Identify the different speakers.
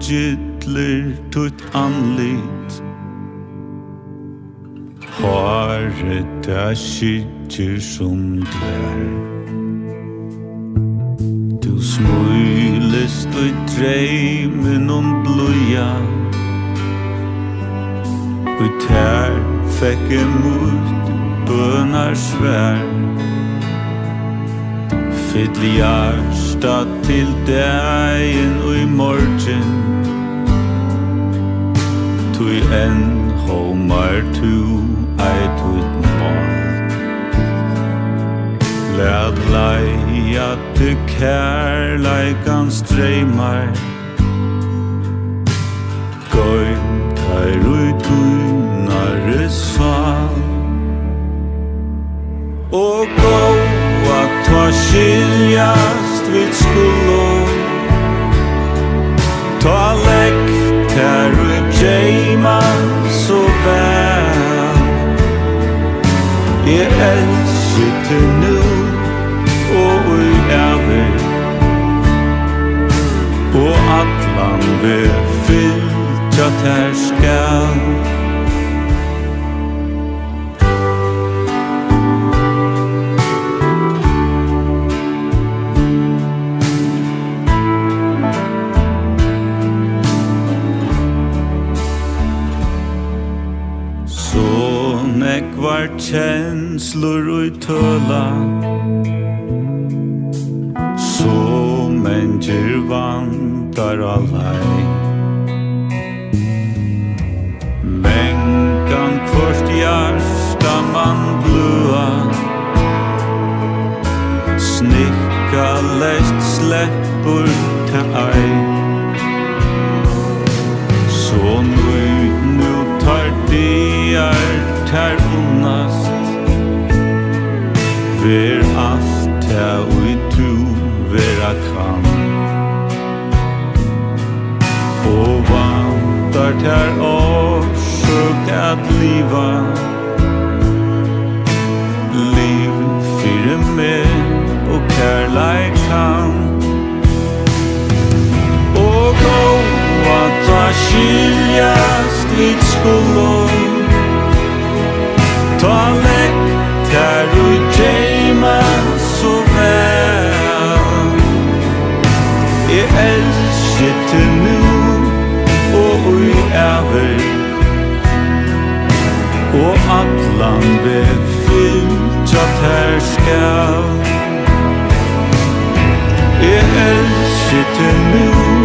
Speaker 1: gillir tutt anlit Håret det skitjer som dvær Du smulest og dreimen bløya Og tær fekk emot bønar svær Fyll hjärsta till dagen och i morgen Tui en homar tu eit ut mål Lad leia til kærleikans dreymar Goim tar ut unare sval Og gå at ta skiljast vid skullo Ta lekt her og djeima så vel Jeg elsker til nu og i æver Og atlan vil fyllt at her skal Ekvar känslor och tøla Så människor vantar allaj Mänkan kvart hjärsta man blua Snicka läst släppur ta aj Så nu tar det Her unnast Ver allt her ui tu vera kan Og vantar her årsøk at liva Liv fyre med og kærleik kan Og gå at ta skiljast vid skullo Ta lekt her og djeima så vel Jeg elsker til nu og i æver Og atlan vil fyllt at her skal Jeg elsker til nu